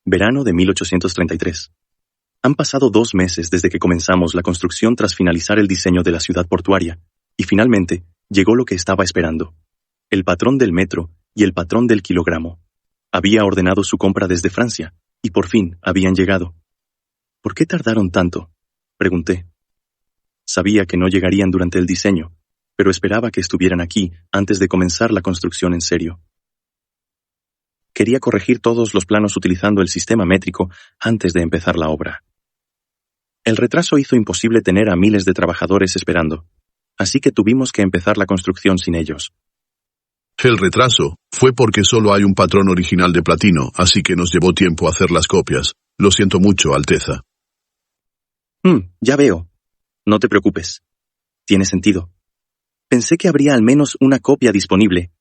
Verano de 1833. Han pasado 2 meses desde que comenzamos la construcción tras finalizar el diseño de la ciudad portuaria, y finalmente llegó lo que estaba esperando. El patrón del metro y el patrón del kilogramo. Había ordenado su compra desde Francia, y por fin habían llegado. ¿Por qué tardaron tanto?, pregunté. Sabía que no llegarían durante el diseño, pero esperaba que estuvieran aquí antes de comenzar la construcción en serio. Quería corregir todos los planos utilizando el sistema métrico antes de empezar la obra. El retraso hizo imposible tener a miles de trabajadores esperando, así que tuvimos que empezar la construcción sin ellos. El retraso fue porque solo hay un patrón original de platino, así que nos llevó tiempo hacer las copias. Lo siento mucho, Alteza. Ya veo. No te preocupes. Tiene sentido. Pensé que habría al menos una copia disponible,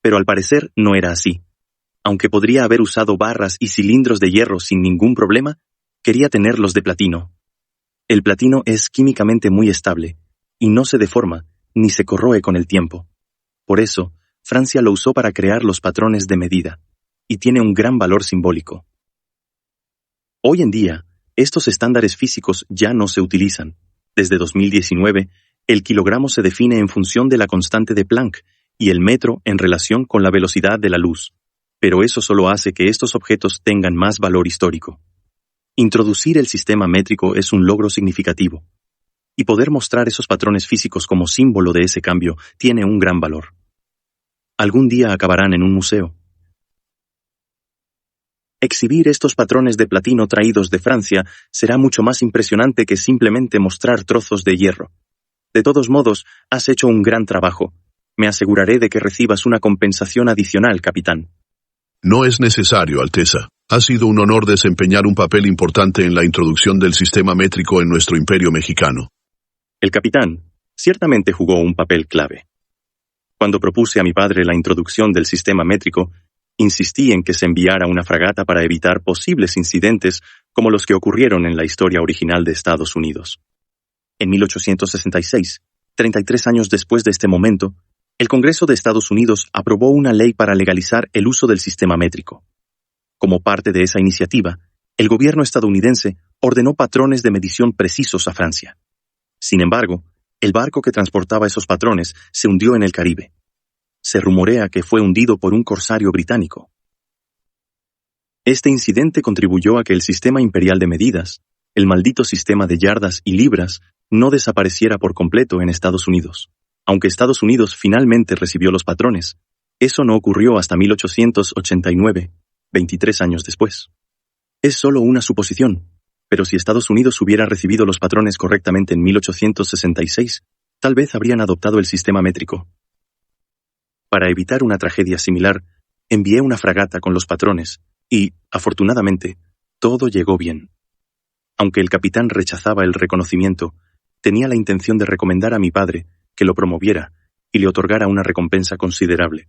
pero al parecer no era así. Aunque podría haber usado barras y cilindros de hierro sin ningún problema, quería tenerlos de platino. El platino es químicamente muy estable, y no se deforma, ni se corroe con el tiempo. Por eso, Francia lo usó para crear los patrones de medida, y tiene un gran valor simbólico. Hoy en día, estos estándares físicos ya no se utilizan. Desde 2019, el kilogramo se define en función de la constante de Planck, y el metro en relación con la velocidad de la luz. Pero eso solo hace que estos objetos tengan más valor histórico. Introducir el sistema métrico es un logro significativo, y poder mostrar esos patrones físicos como símbolo de ese cambio tiene un gran valor. Algún día acabarán en un museo. Exhibir estos patrones de platino traídos de Francia será mucho más impresionante que simplemente mostrar trozos de hierro. De todos modos, has hecho un gran trabajo. Me aseguraré de que recibas una compensación adicional, capitán. No es necesario, Alteza. Ha sido un honor desempeñar un papel importante en la introducción del sistema métrico en nuestro imperio mexicano. El capitán ciertamente jugó un papel clave. Cuando propuse a mi padre la introducción del sistema métrico, insistí en que se enviara una fragata para evitar posibles incidentes como los que ocurrieron en la historia original de Estados Unidos. En 1866, 33 años después de este momento, el Congreso de Estados Unidos aprobó una ley para legalizar el uso del sistema métrico. Como parte de esa iniciativa, el gobierno estadounidense ordenó patrones de medición precisos a Francia. Sin embargo, el barco que transportaba esos patrones se hundió en el Caribe. Se rumorea que fue hundido por un corsario británico. Este incidente contribuyó a que el sistema imperial de medidas, el maldito sistema de yardas y libras, no desapareciera por completo en Estados Unidos. Aunque Estados Unidos finalmente recibió los patrones, eso no ocurrió hasta 1889, 23 años después. Es solo una suposición, pero si Estados Unidos hubiera recibido los patrones correctamente en 1866, tal vez habrían adoptado el sistema métrico. Para evitar una tragedia similar, envié una fragata con los patrones y, afortunadamente, todo llegó bien. Aunque el capitán rechazaba el reconocimiento, tenía la intención de recomendar a mi padre que lo promoviera y le otorgara una recompensa considerable.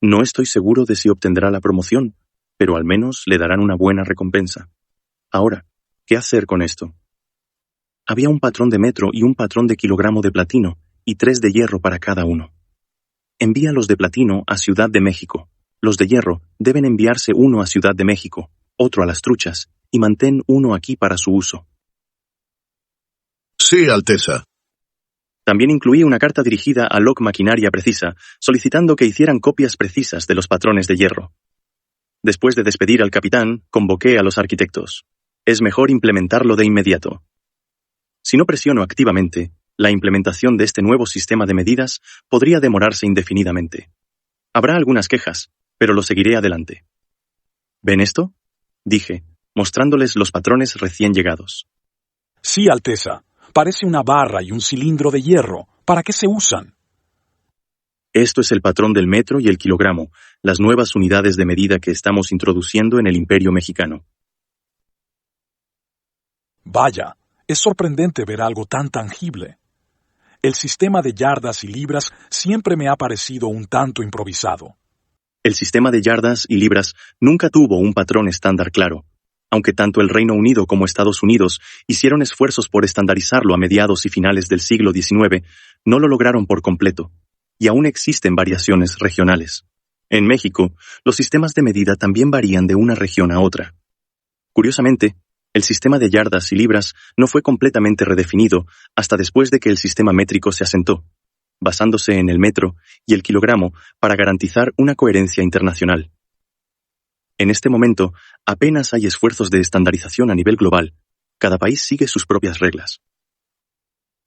No estoy seguro de si obtendrá la promoción, pero al menos le darán una buena recompensa. Ahora, ¿qué hacer con esto? Había un patrón de metro y un patrón de kilogramo de platino, y 3 de hierro para cada uno. Envía los de platino a Ciudad de México. Los de hierro deben enviarse uno a Ciudad de México, otro a Las Truchas, y mantén uno aquí para su uso. Sí, Alteza. También incluí una carta dirigida a Lock Maquinaria Precisa, solicitando que hicieran copias precisas de los patrones de hierro. Después de despedir al capitán, convoqué a los arquitectos. Es mejor implementarlo de inmediato. Si no presiono activamente, la implementación de este nuevo sistema de medidas podría demorarse indefinidamente. Habrá algunas quejas, pero lo seguiré adelante. ¿Ven esto?, dije, mostrándoles los patrones recién llegados. Sí, Alteza. Parece una barra y un cilindro de hierro. ¿Para qué se usan? Esto es el patrón del metro y el kilogramo, las nuevas unidades de medida que estamos introduciendo en el Imperio Mexicano. Vaya, es sorprendente ver algo tan tangible. El sistema de yardas y libras siempre me ha parecido un tanto improvisado. El sistema de yardas y libras nunca tuvo un patrón estándar claro, aunque tanto el Reino Unido como Estados Unidos hicieron esfuerzos por estandarizarlo a mediados y finales del siglo XIX, no lo lograron por completo, y aún existen variaciones regionales. En México, los sistemas de medida también varían de una región a otra. Curiosamente, el sistema de yardas y libras no fue completamente redefinido hasta después de que el sistema métrico se asentó, basándose en el metro y el kilogramo para garantizar una coherencia internacional. En este momento, apenas hay esfuerzos de estandarización a nivel global. Cada país sigue sus propias reglas.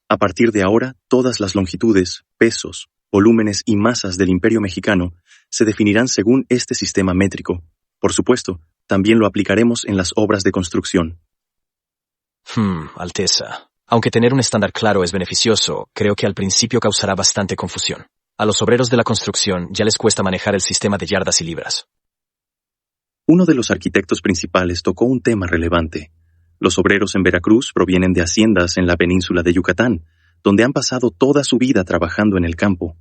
A partir de ahora, todas las longitudes, pesos, volúmenes y masas del Imperio Mexicano se definirán según este sistema métrico. Por supuesto, también lo aplicaremos en las obras de construcción. Alteza. Aunque tener un estándar claro es beneficioso, creo que al principio causará bastante confusión. A los obreros de la construcción ya les cuesta manejar el sistema de yardas y libras. Uno de los arquitectos principales tocó un tema relevante. Los obreros en Veracruz provienen de haciendas en la península de Yucatán, donde han pasado toda su vida trabajando en el campo.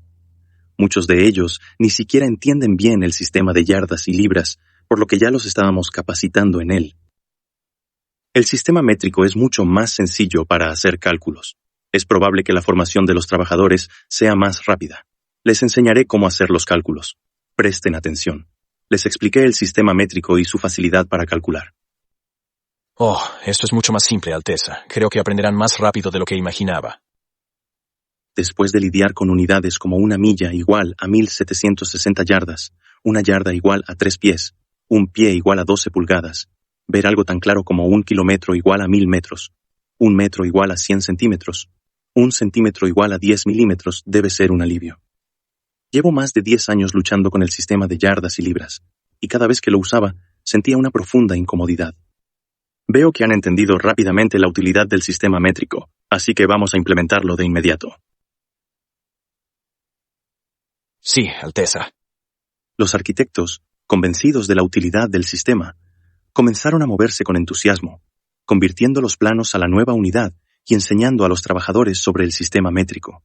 Muchos de ellos ni siquiera entienden bien el sistema de yardas y libras, por lo que ya los estábamos capacitando en él. El sistema métrico es mucho más sencillo para hacer cálculos. Es probable que la formación de los trabajadores sea más rápida. Les enseñaré cómo hacer los cálculos. Presten atención. Les expliqué el sistema métrico y su facilidad para calcular. Esto es mucho más simple, Alteza. Creo que aprenderán más rápido de lo que imaginaba. Después de lidiar con unidades como una milla igual a 1760 yardas, una yarda igual a 3 pies, un pie igual a 12 pulgadas, ver algo tan claro como un kilómetro igual a 1000 metros, un metro igual a 100 centímetros, un centímetro igual a 10 milímetros debe ser un alivio. Llevo más de 10 años luchando con el sistema de yardas y libras, y cada vez que lo usaba, sentía una profunda incomodidad. Veo que han entendido rápidamente la utilidad del sistema métrico, así que vamos a implementarlo de inmediato. Sí, Alteza. Los arquitectos, convencidos de la utilidad del sistema, comenzaron a moverse con entusiasmo, convirtiendo los planos a la nueva unidad y enseñando a los trabajadores sobre el sistema métrico.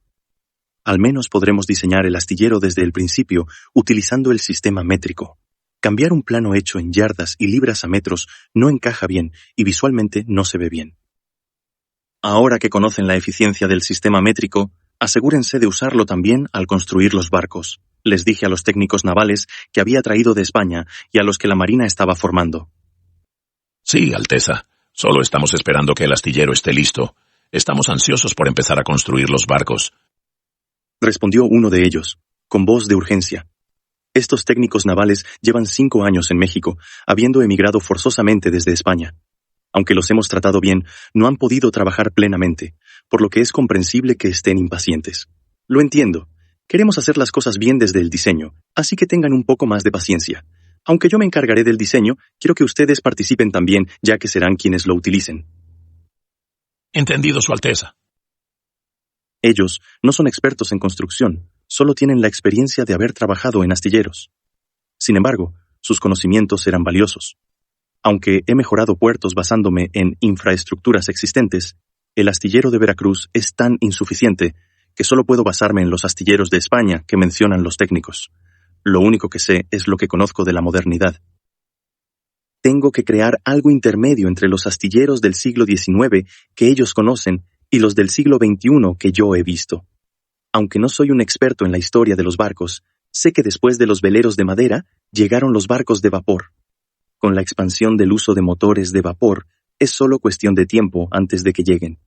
Al menos podremos diseñar el astillero desde el principio utilizando el sistema métrico. Cambiar un plano hecho en yardas y libras a metros no encaja bien y visualmente no se ve bien. Ahora que conocen la eficiencia del sistema métrico, asegúrense de usarlo también al construir los barcos. Les dije a los técnicos navales que había traído de España y a los que la Marina estaba formando. Sí, Alteza. Solo estamos esperando que el astillero esté listo. Estamos ansiosos por empezar a construir los barcos. Respondió uno de ellos, con voz de urgencia. Estos técnicos navales llevan 5 años en México, habiendo emigrado forzosamente desde España. Aunque los hemos tratado bien, no han podido trabajar plenamente, por lo que es comprensible que estén impacientes. Lo entiendo. Queremos hacer las cosas bien desde el diseño, así que tengan un poco más de paciencia. Aunque yo me encargaré del diseño, quiero que ustedes participen también, ya que serán quienes lo utilicen. Entendido, Su Alteza. Ellos no son expertos en construcción, solo tienen la experiencia de haber trabajado en astilleros. Sin embargo, sus conocimientos eran valiosos. Aunque he mejorado puertos basándome en infraestructuras existentes, el astillero de Veracruz es tan insuficiente que solo puedo basarme en los astilleros de España que mencionan los técnicos. Lo único que sé es lo que conozco de la modernidad. Tengo que crear algo intermedio entre los astilleros del siglo XIX que ellos conocen y los del siglo XXI que yo he visto. Aunque no soy un experto en la historia de los barcos, sé que después de los veleros de madera llegaron los barcos de vapor. Con la expansión del uso de motores de vapor, es solo cuestión de tiempo antes de que lleguen.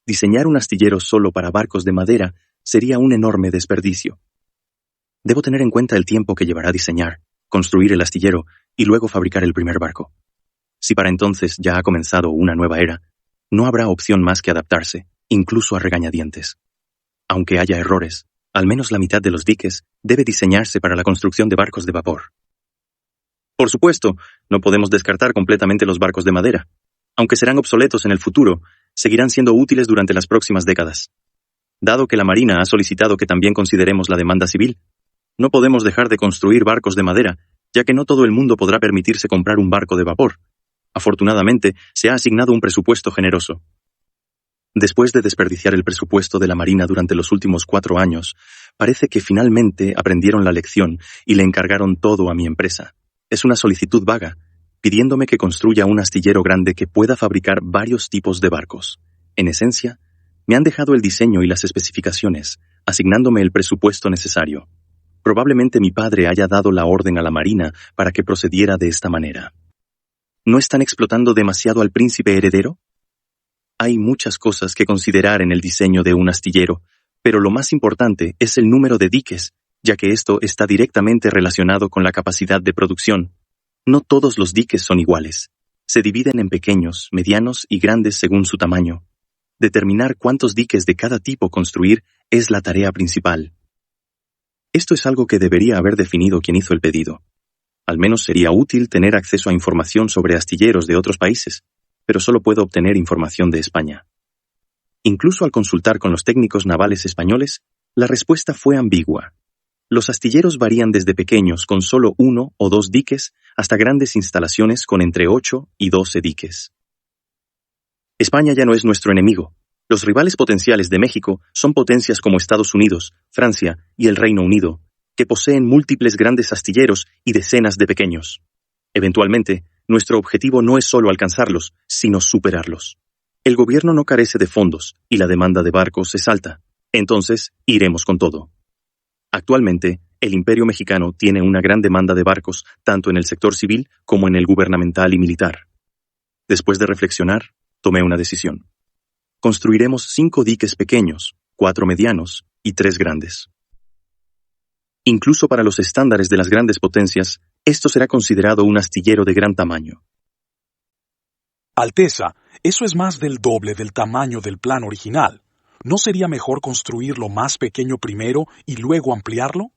Diseñar un astillero solo para barcos de madera sería un enorme desperdicio. Debo tener en cuenta el tiempo que llevará diseñar, construir el astillero y luego fabricar el primer barco. Si para entonces ya ha comenzado una nueva era, no habrá opción más que adaptarse, incluso a regañadientes. Aunque haya errores, al menos la mitad de los diques debe diseñarse para la construcción de barcos de vapor. Por supuesto, no podemos descartar completamente los barcos de madera. Aunque serán obsoletos en el futuro, seguirán siendo útiles durante las próximas décadas. Dado que la Marina ha solicitado que también consideremos la demanda civil, no podemos dejar de construir barcos de madera, ya que no todo el mundo podrá permitirse comprar un barco de vapor. Afortunadamente, se ha asignado un presupuesto generoso. Después de desperdiciar el presupuesto de la Marina durante los últimos 4 años, parece que finalmente aprendieron la lección y le encargaron todo a mi empresa. Es una solicitud vaga, pidiéndome que construya un astillero grande que pueda fabricar varios tipos de barcos. En esencia, me han dejado el diseño y las especificaciones, asignándome el presupuesto necesario. Probablemente mi padre haya dado la orden a la Marina para que procediera de esta manera. ¿No están explotando demasiado al príncipe heredero? Hay muchas cosas que considerar en el diseño de un astillero, pero lo más importante es el número de diques, ya que esto está directamente relacionado con la capacidad de producción. No todos los diques son iguales. Se dividen en pequeños, medianos y grandes según su tamaño. Determinar cuántos diques de cada tipo construir es la tarea principal. Esto es algo que debería haber definido quien hizo el pedido. Al menos sería útil tener acceso a información sobre astilleros de otros países, pero solo puedo obtener información de España. Incluso al consultar con los técnicos navales españoles, la respuesta fue ambigua. Los astilleros varían desde pequeños con solo 1 o 2 diques hasta grandes instalaciones con entre 8 y 12 diques. España ya no es nuestro enemigo. Los rivales potenciales de México son potencias como Estados Unidos, Francia y el Reino Unido, que poseen múltiples grandes astilleros y decenas de pequeños. Eventualmente, nuestro objetivo no es solo alcanzarlos, sino superarlos. El gobierno no carece de fondos y la demanda de barcos es alta. Entonces, iremos con todo. Actualmente, el Imperio Mexicano tiene una gran demanda de barcos, tanto en el sector civil como en el gubernamental y militar. Después de reflexionar, tomé una decisión. Construiremos 5 diques pequeños, 4 medianos y 3 grandes. Incluso para los estándares de las grandes potencias, esto será considerado un astillero de gran tamaño. Alteza, eso es más del doble del tamaño del plan original. ¿No sería mejor construirlo más pequeño primero y luego ampliarlo?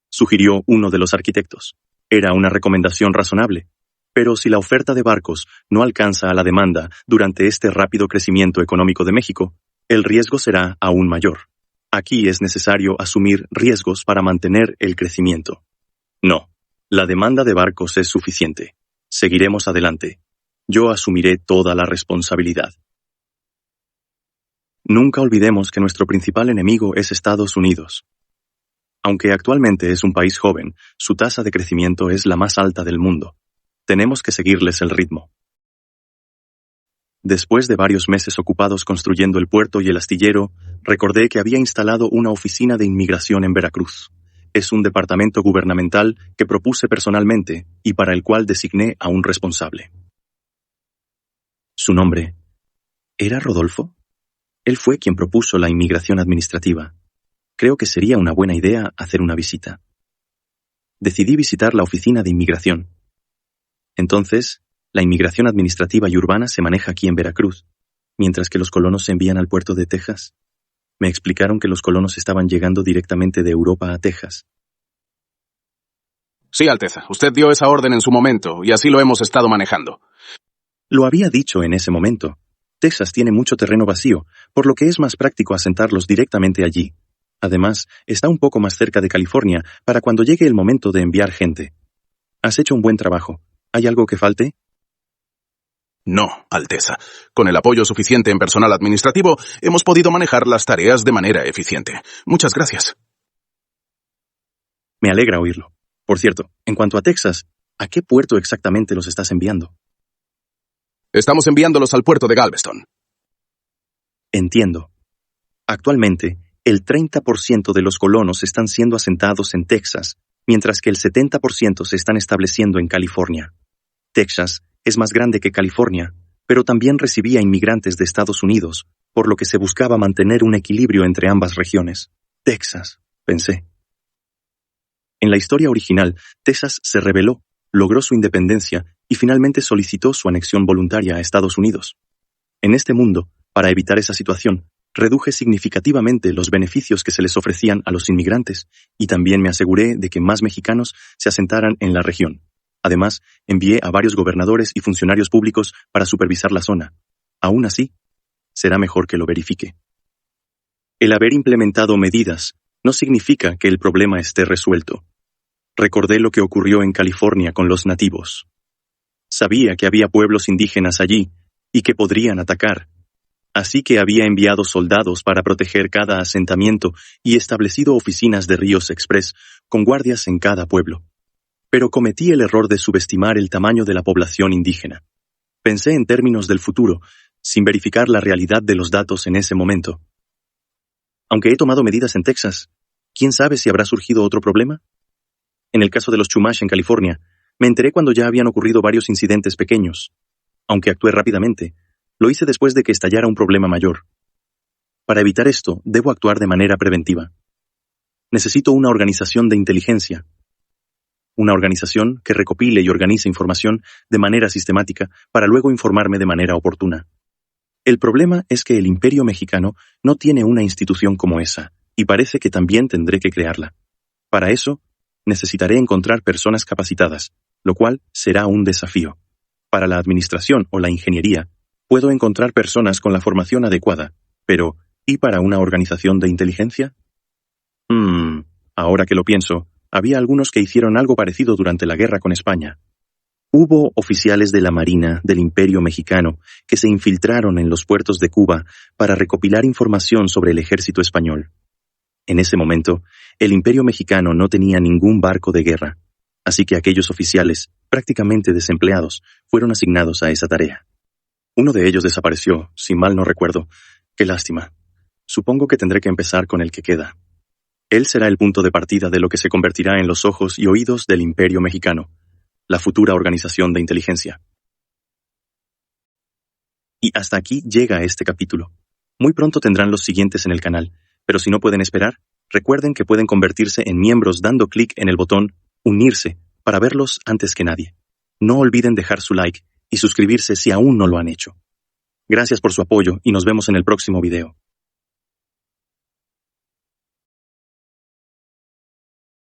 Sugirió uno de los arquitectos. Era una recomendación razonable. Pero si la oferta de barcos no alcanza a la demanda durante este rápido crecimiento económico de México, el riesgo será aún mayor. Aquí es necesario asumir riesgos para mantener el crecimiento. No, la demanda de barcos es suficiente. Seguiremos adelante. Yo asumiré toda la responsabilidad. Nunca olvidemos que nuestro principal enemigo es Estados Unidos. Aunque actualmente es un país joven, su tasa de crecimiento es la más alta del mundo. Tenemos que seguirles el ritmo. Después de varios meses ocupados construyendo el puerto y el astillero, recordé que había instalado una oficina de inmigración en Veracruz. Es un departamento gubernamental que propuse personalmente y para el cual designé a un responsable. ¿Su nombre era Rodolfo? Él fue quien propuso la inmigración administrativa. Creo que sería una buena idea hacer una visita. Decidí visitar la oficina de inmigración. Entonces, la inmigración administrativa y urbana se maneja aquí en Veracruz, mientras que los colonos se envían al puerto de Texas. Me explicaron que los colonos estaban llegando directamente de Europa a Texas. Sí, Alteza, usted dio esa orden en su momento, y así lo hemos estado manejando. Lo había dicho en ese momento. Texas tiene mucho terreno vacío, por lo que es más práctico asentarlos directamente allí. Además, está un poco más cerca de California para cuando llegue el momento de enviar gente. Has hecho un buen trabajo. ¿Hay algo que falte? No, Alteza. Con el apoyo suficiente en personal administrativo, hemos podido manejar las tareas de manera eficiente. Muchas gracias. Me alegra oírlo. Por cierto, en cuanto a Texas, ¿a qué puerto exactamente los estás enviando? Estamos enviándolos al puerto de Galveston. Entiendo. Actualmente, el 30% de los colonos están siendo asentados en Texas, mientras que el 70% se están estableciendo en California. Texas es más grande que California, pero también recibía inmigrantes de Estados Unidos, por lo que se buscaba mantener un equilibrio entre ambas regiones. Texas, pensé. En la historia original, Texas se rebeló, logró su independencia y finalmente solicitó su anexión voluntaria a Estados Unidos. En este mundo, para evitar esa situación, reduje significativamente los beneficios que se les ofrecían a los inmigrantes y también me aseguré de que más mexicanos se asentaran en la región. Además, envié a varios gobernadores y funcionarios públicos para supervisar la zona. Aún así, será mejor que lo verifique. El haber implementado medidas no significa que el problema esté resuelto. Recordé lo que ocurrió en California con los nativos. Sabía que había pueblos indígenas allí y que podrían atacar. Así que había enviado soldados para proteger cada asentamiento y establecido oficinas de Ríos Express con guardias en cada pueblo. Pero cometí el error de subestimar el tamaño de la población indígena. Pensé en términos del futuro, sin verificar la realidad de los datos en ese momento. Aunque he tomado medidas en Texas, ¿quién sabe si habrá surgido otro problema? En el caso de los Chumash en California, Me enteré cuando ya habían ocurrido varios incidentes pequeños. Aunque actué rápidamente, lo hice después de que estallara un problema mayor. Para evitar esto, debo actuar de manera preventiva. Necesito una organización de inteligencia. Una organización que recopile y organice información de manera sistemática para luego informarme de manera oportuna. El problema es que el Imperio Mexicano no tiene una institución como esa, y parece que también tendré que crearla. Para eso, necesitaré encontrar personas capacitadas, lo cual será un desafío. Para la administración o la ingeniería, puedo encontrar personas con la formación adecuada, pero ¿y para una organización de inteligencia? Ahora que lo pienso, había algunos que hicieron algo parecido durante la guerra con España. Hubo oficiales de la Marina del Imperio Mexicano que se infiltraron en los puertos de Cuba para recopilar información sobre el ejército español. En ese momento, el Imperio Mexicano no tenía ningún barco de guerra, así que aquellos oficiales, prácticamente desempleados, fueron asignados a esa tarea. Uno de ellos desapareció, si mal no recuerdo. Qué lástima. Supongo que tendré que empezar con el que queda. Él será el punto de partida de lo que se convertirá en los ojos y oídos del Imperio Mexicano, la futura organización de inteligencia. Y hasta aquí llega este capítulo. Muy pronto tendrán los siguientes en el canal, pero si no pueden esperar, recuerden que pueden convertirse en miembros dando clic en el botón Unirse para verlos antes que nadie. No olviden dejar su like y suscribirse si aún no lo han hecho. Gracias por su apoyo y nos vemos en el próximo video.